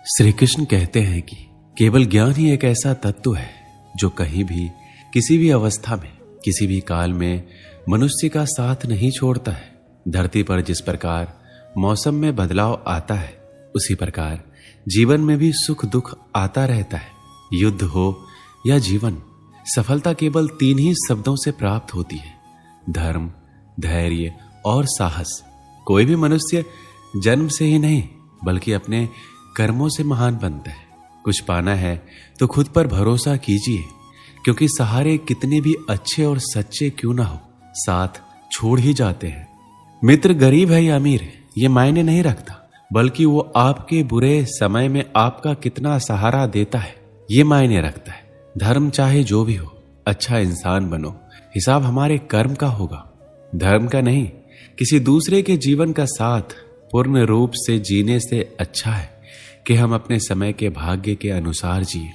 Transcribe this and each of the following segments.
श्री कृष्ण कहते हैं कि केवल ज्ञान ही एक ऐसा तत्व है जो कहीं भी, किसी भी अवस्था में, किसी भी काल में मनुष्य का साथ नहीं छोड़ता है। धरती पर जिस प्रकार मौसम में बदलाव आता है, उसी प्रकार जीवन में भी सुख दुख आता रहता है। युद्ध हो या जीवन, सफलता केवल 3 ही शब्दों से प्राप्त होती है: धर्म, धैर्य और साहस। कोई भी मनुष्य जन्म से ही नहीं बल्कि अपने कर्मों से महान बनता है। कुछ पाना है तो खुद पर भरोसा कीजिए, क्योंकि सहारे कितने भी अच्छे और सच्चे क्यों ना हो, साथ छोड़ ही जाते हैं। मित्र गरीब है या अमीर, ये मायने नहीं रखता, बल्कि वो आपके बुरे समय में आपका कितना सहारा देता है, ये मायने रखता है। धर्म चाहे जो भी हो, अच्छा इंसान बनो, हिसाब हमारे कर्म का होगा, धर्म का नहीं। किसी दूसरे के जीवन का साथ पूर्ण रूप से जीने से अच्छा है कि हम अपने समय के भाग्य के अनुसार जिए।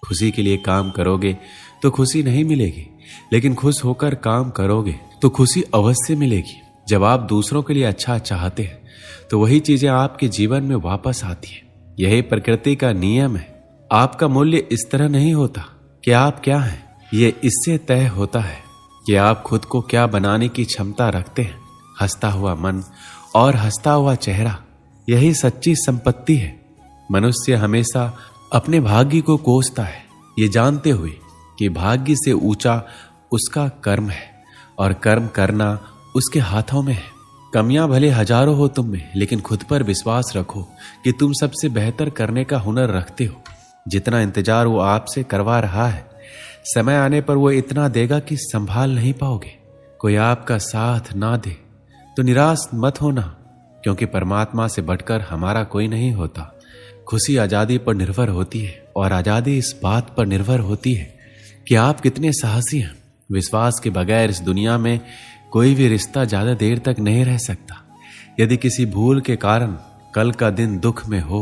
खुशी के लिए काम करोगे तो खुशी नहीं मिलेगी, लेकिन खुश होकर काम करोगे तो खुशी अवश्य मिलेगी। जब आप दूसरों के लिए अच्छा चाहते हैं तो वही चीजें आपके जीवन में वापस आती है। यही प्रकृति का नियम है। आपका मूल्य इस तरह नहीं होता कि आप क्या हैं, ये इससे तय होता है कि आप खुद को क्या बनाने की क्षमता रखते हैं। हंसता हुआ मन और हंसता हुआ चेहरा, यही सच्ची संपत्ति है। मनुष्य हमेशा अपने भाग्य को कोसता है, ये जानते हुए कि भाग्य से ऊंचा उसका कर्म है और कर्म करना उसके हाथों में है। कमियां भले हजारों हो तुम में, लेकिन खुद पर विश्वास रखो कि तुम सबसे बेहतर करने का हुनर रखते हो। जितना इंतजार वो आपसे करवा रहा है, समय आने पर वो इतना देगा कि संभाल नहीं पाओगे। कोई आपका साथ ना दे तो निराश मत होना, क्योंकि परमात्मा से बढ़कर हमारा कोई नहीं होता। खुशी आजादी पर निर्भर होती है और आजादी इस बात पर निर्भर होती है कि आप कितने साहसी हैं। विश्वास के बगैर इस दुनिया में कोई भी रिश्ता ज्यादा देर तक नहीं रह सकता। यदि किसी भूल के कारण कल का दिन दुख में हो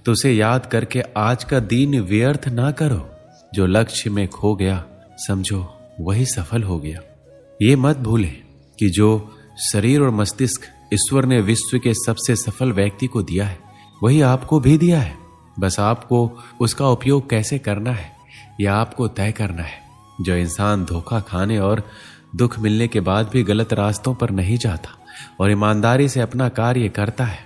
तो उसे याद करके आज का दिन व्यर्थ ना करो। जो लक्ष्य में खो गया, समझो वही सफल हो गया। ये मत भूलें कि जो शरीर और मस्तिष्क ईश्वर ने विश्व के सबसे सफल व्यक्ति को दिया है, वही आपको भी दिया है। बस आपको उसका उपयोग कैसे करना है, यह आपको तय करना है। जो इंसान धोखा खाने और दुख मिलने के बाद भी गलत रास्तों पर नहीं जाता और ईमानदारी से अपना कार्य करता है,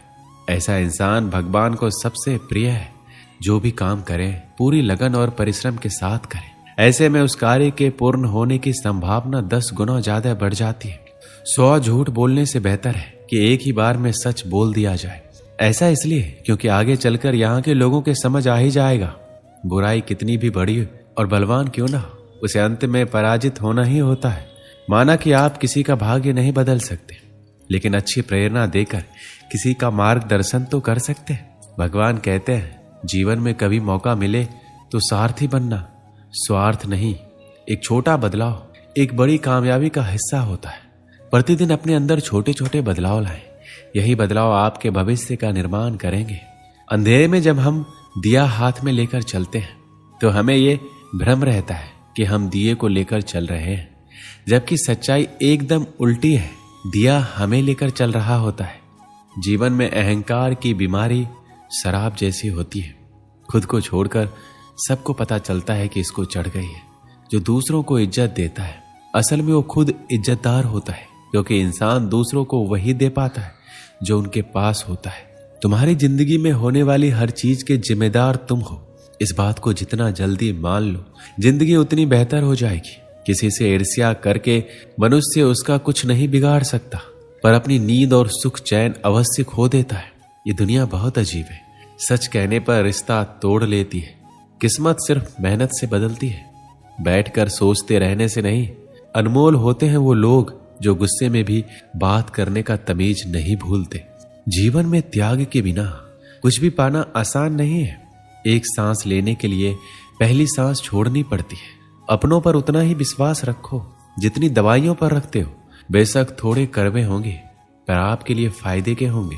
ऐसा इंसान भगवान को सबसे प्रिय है। जो भी काम करें पूरी लगन और परिश्रम के साथ करें। ऐसे में उस कार्य के पूर्ण होने की संभावना 10 गुना ज्यादा बढ़ जाती है। 100 झूठ बोलने से बेहतर है कि एक ही बार में सच बोल दिया जाए। ऐसा इसलिए क्योंकि आगे चलकर यहाँ के लोगों के समझ आ ही जाएगा, बुराई कितनी भी बड़ी और बलवान क्यों ना हो, उसे अंत में पराजित होना ही होता है। माना कि आप किसी का भाग्य नहीं बदल सकते, लेकिन अच्छी प्रेरणा देकर किसी का मार्गदर्शन तो कर सकते हैं। भगवान कहते हैं, जीवन में कभी मौका मिले तो सारथी बनना, स्वार्थ नहीं। एक छोटा बदलाव एक बड़ी कामयाबी का हिस्सा होता है। प्रतिदिन अपने अंदर छोटे छोटे बदलाव लाएं, यही बदलाव आपके भविष्य का निर्माण करेंगे। अंधेरे में जब हम दिया हाथ में लेकर चलते हैं तो हमें ये भ्रम रहता है कि हम दिए को लेकर चल रहे हैं, जबकि सच्चाई एकदम उल्टी है। दिया हमें लेकर चल रहा होता है। जीवन में अहंकार की बीमारी शराब जैसी होती है। खुद को छोड़कर सबको पता चलता है कि इसको चढ़ गई है। जो दूसरों को इज्जत देता है, असल में वो खुद इज्जतदार होता है, क्योंकि इंसान दूसरों को वही दे पाता है जो उनके पास होता है। तुम्हारी जिंदगी में होने वाली हर चीज के जिम्मेदार तुम हो। इस बात को जितना जल्दी मान लो, जिंदगी उतनी बेहतर हो जाएगी। किसी से ईर्ष्या करके मनुष्य उसका कुछ नहीं बिगाड़ सकता, पर अपनी नींद और सुख चैन अवश्य खो देता है। ये दुनिया बहुत अजीब है। सच कहने पर रिश्ता तोड़ लेती है, किस्मत सिर्फ मेहनत से बदलती है। बैठकर सोचते रहने से नहीं। अनमोल होते हैं वो लोग जो गुस्से में भी बात करने का तमीज नहीं भूलते। जीवन में त्याग के बिना कुछ भी पाना आसान नहीं है। एक सांस लेने के लिए पहली सांस छोड़नी पड़ती है। अपनों पर उतना ही विश्वास रखो जितनी दवाइयों पर रखते हो। बेशक थोड़े कड़वे होंगे, पर आपके लिए फायदे के होंगे।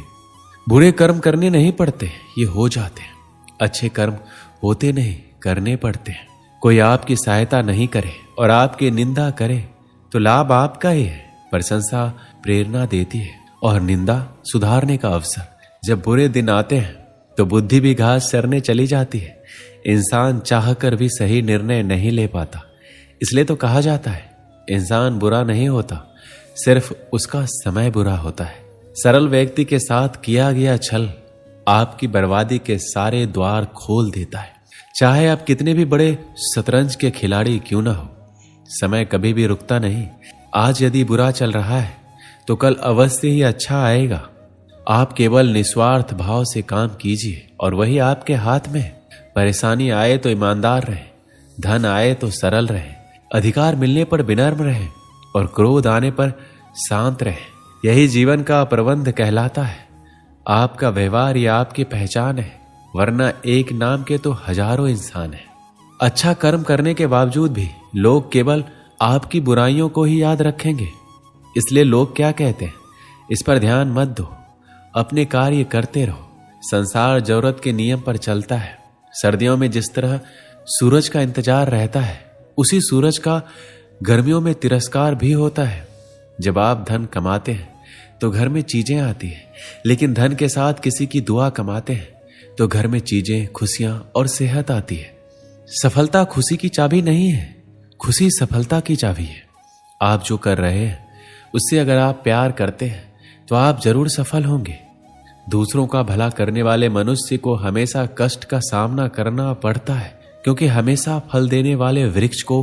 बुरे कर्म करने नहीं पड़ते, ये हो जाते हैं। अच्छे कर्म होते नहीं, करने पड़ते हैं। कोई आपकी सहायता नहीं करे और आपकी निंदा करे तो लाभ आपका ही है। प्रशंसा प्रेरणा देती है और निंदा सुधारने का अवसर। जब बुरे दिन आते हैं तो बुद्धि भी घास चरने चली जाती है। इंसान चाहकर भी सही निर्णय नहीं ले पाता। इसलिए तो कहा जाता है इंसान बुरा नहीं होता, सिर्फ उसका समय बुरा होता है। सरल व्यक्ति के साथ किया गया छल आपकी बर्बादी के सारे द्वार खोल देता है। चाहे आप कितने भी बड़े शतरंज के खिलाड़ी क्यों ना हो, समय कभी भी रुकता नहीं। आज यदि बुरा चल रहा है तो कल अवश्य ही अच्छा आएगा। आप केवल निस्वार्थ भाव से काम कीजिए और वही आपके हाथ में है। परेशानी आए तो ईमानदार रहे, धन आए तो सरल रहे, अधिकार मिलने पर विनम्र रहे और क्रोध आने पर शांत रहे। यही जीवन का प्रबंध कहलाता है। आपका व्यवहार या आपकी पहचान है, वरना एक नाम के तो हजारों इंसान हैं। अच्छा कर्म करने के बावजूद भी लोग केवल आपकी बुराइयों को ही याद रखेंगे। इसलिए लोग क्या कहते हैं इस पर ध्यान मत दो, अपने कार्य करते रहो। संसार जरूरत के नियम पर चलता है। सर्दियों में जिस तरह सूरज का इंतजार रहता है, उसी सूरज का गर्मियों में तिरस्कार भी होता है। जब आप धन कमाते हैं तो घर में चीजें आती हैं, लेकिन धन के साथ किसी की दुआ कमाते हैं तो घर में चीजें, खुशियां और सेहत आती है। सफलता खुशी की चाबी नहीं है, खुशी सफलता की चाबी है। आप जो कर रहे हैं उससे अगर आप प्यार करते हैं तो आप जरूर सफल होंगे। दूसरों का भला करने वाले मनुष्य को हमेशा कष्ट का सामना करना पड़ता है, क्योंकि हमेशा फल देने वाले वृक्ष को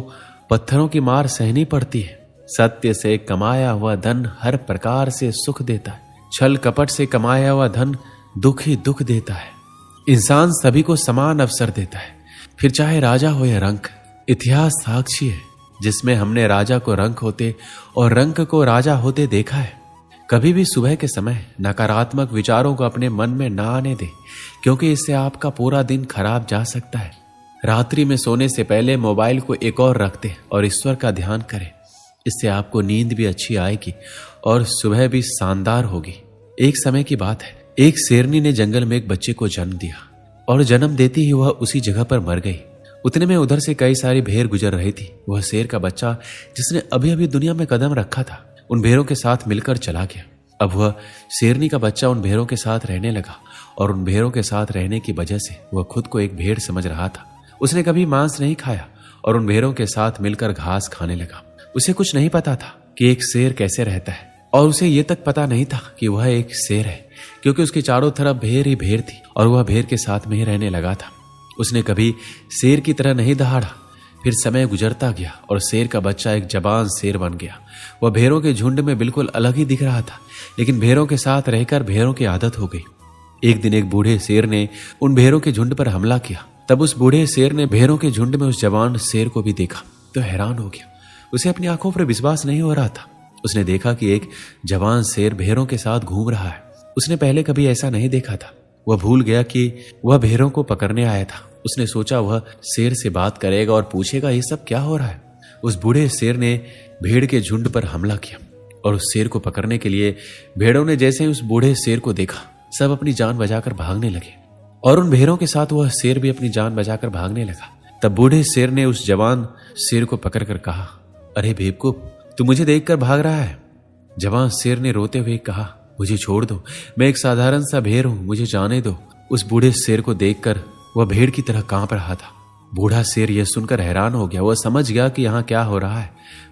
पत्थरों की मार सहनी पड़ती है। सत्य से कमाया हुआ धन हर प्रकार से सुख देता है, छल कपट से कमाया हुआ धन दुख ही दुख देता है। इंसान सभी को समान अवसर देता है, फिर चाहे राजा हो या रंक। इतिहास साक्षी है जिसमें हमने राजा को रंक होते और रंक को राजा होते देखा है। कभी भी सुबह के समय नकारात्मक विचारों को अपने मन में ना आने दे, क्योंकि इससे आपका पूरा दिन खराब जा सकता है। रात्रि में सोने से पहले मोबाइल को एक और रख दे और ईश्वर का ध्यान करें। इससे आपको नींद भी अच्छी आएगी और सुबह भी शानदार होगी। एक समय की बात है, एक शेरनी ने जंगल में एक बच्चे को जन्म दिया और जन्म देती ही वह उसी जगह पर मर गई। उतने में उधर से कई सारी भेड़ गुजर रही थी। वह शेर का बच्चा जिसने अभी अभी दुनिया में कदम रखा था, उन भेड़ों के साथ मिलकर चला गया। अब वह शेरनी का बच्चा उन भेड़ों के साथ रहने लगा और उन भेड़ों के साथ रहने की वजह से वह खुद को एक भेड़ समझ रहा था। उसने कभी मांस नहीं खाया और उन भेड़ों के साथ मिलकर घास खाने लगा। उसे कुछ नहीं पता था कि एक शेर कैसे रहता है, और उसे ये तक पता नहीं था कि वह एक शेर है, क्योंकि उसके चारों तरफ भेड़ ही भेड़ थी और वह भेड़ के साथ में ही रहने लगा था। उसने कभी शेर की तरह नहीं दहाड़ा। फिर समय गुजरता गया और शेर का बच्चा एक जवान शेर बन गया। वह भेड़ों के झुंड में बिल्कुल अलग ही दिख रहा था, लेकिन भेड़ों के साथ रहकर भेड़ों की आदत हो गई। एक दिन एक बूढ़े शेर ने उन भेड़ों के झुंड पर हमला किया। तब उस बूढ़े शेर ने भेड़ों के झुंड में उस जवान शेर को भी देखा तो हैरान हो गया। उसे अपनी आंखों पर विश्वास नहीं हो रहा था। उसने देखा कि एक जवान शेर भेड़ों के साथ घूम रहा है। उसने पहले कभी ऐसा नहीं देखा था। वह भूल गया कि वह भेड़ों को पकड़ने आया था। उसने सोचा वह शेर से बात करेगा और पूछेगा ये सब क्या हो रहा है। उस बूढ़े शेर ने भेड़ के झुंड पर हमला किया और उस शेर को पकड़ने के लिए भेड़ों ने जैसे ही उस बूढ़े शेर को देखा, सब अपनी जान बचाकर भागने लगे और उन भेड़ों के साथ वह शेर भी अपनी जान बचाकर भागने लगा। तब बूढ़े शेर ने उस जवान शेर को पकड़कर कहा, अरे बेवकूफ, तू मुझे देखकर भाग रहा है। जवान शेर ने रोते हुए कहा, मुझे छोड़ दो, मैं एक साधारण सा भेड़ हूं, मुझे जाने दो। उस बूढ़े शेर को देखकर वह भेड़ की तरह कांप रहा था। बूढ़ा शेर यह सुनकर हैरान हो गया। वह समझ गया कि यहाँ क्या हो रहा है।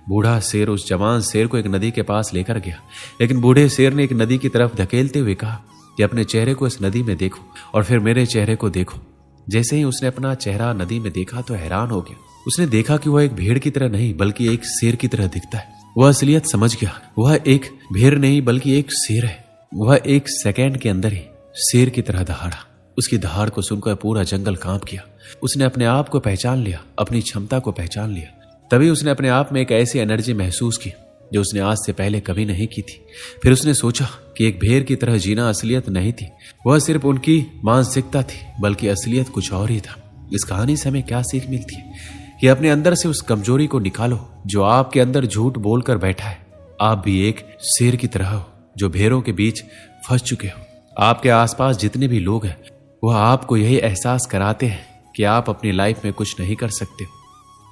बूढ़ा शेर उस जवान शेर को एक नदी के पास लेकर गया, लेकिन बूढ़े शेर ने एक नदी की तरफ धकेलते हुए कहा कि अपने चेहरे को इस नदी में देखो और फिर मेरे चेहरे को देखो। जैसे ही उसने अपना चेहरा नदी में देखा तो हैरान हो गया। उसने देखा कि वह एक भेड़ की तरह नहीं बल्कि एक शेर की तरह दिखता है। वह असलियत समझ गया। वह एक भेड़ नहीं बल्कि एक शेर है। वह एक सेकंड के अंदर ही शेर की तरह दहाड़ा। उसकी दहाड़ को सुनकर पूरा जंगल कांप गया। उसने अपने आप को पहचान लिया, अपनी क्षमता को पहचान लिया। तभी उसने अपने आप में एक ऐसी एनर्जी महसूस की जो उसने आज से पहले कभी नहीं की थी। फिर उसने सोचा कि एक भेड़ की तरह जीना असलियत नहीं थी, वह सिर्फ उनकी मानसिकता थी, बल्कि असलियत कुछ और ही था। इस कहानी से हमें क्या सीख मिलती है कि अपने अंदर से उस कमजोरी को निकालो जो आपके अंदर झूठ बोलकर बैठा है। आप भी एक शेर की तरह हो जो भेड़ों के बीच फंस चुके हो। आपके आसपास जितने भी लोग हैं वह आपको यही एहसास कराते हैं कि आप अपनी लाइफ में कुछ नहीं कर सकते हो,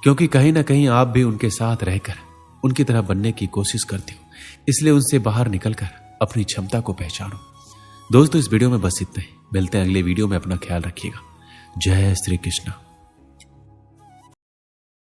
क्योंकि कहीं ना कहीं आप भी उनके साथ रहकर उनकी तरह बनने की कोशिश करते हो। इसलिए उनसे बाहर निकलकर अपनी क्षमता को पहचानो। दोस्तों इस वीडियो में बस इतना ही। मिलते हैं अगले वीडियो में। अपना ख्याल रखिएगा। जय श्री कृष्ण।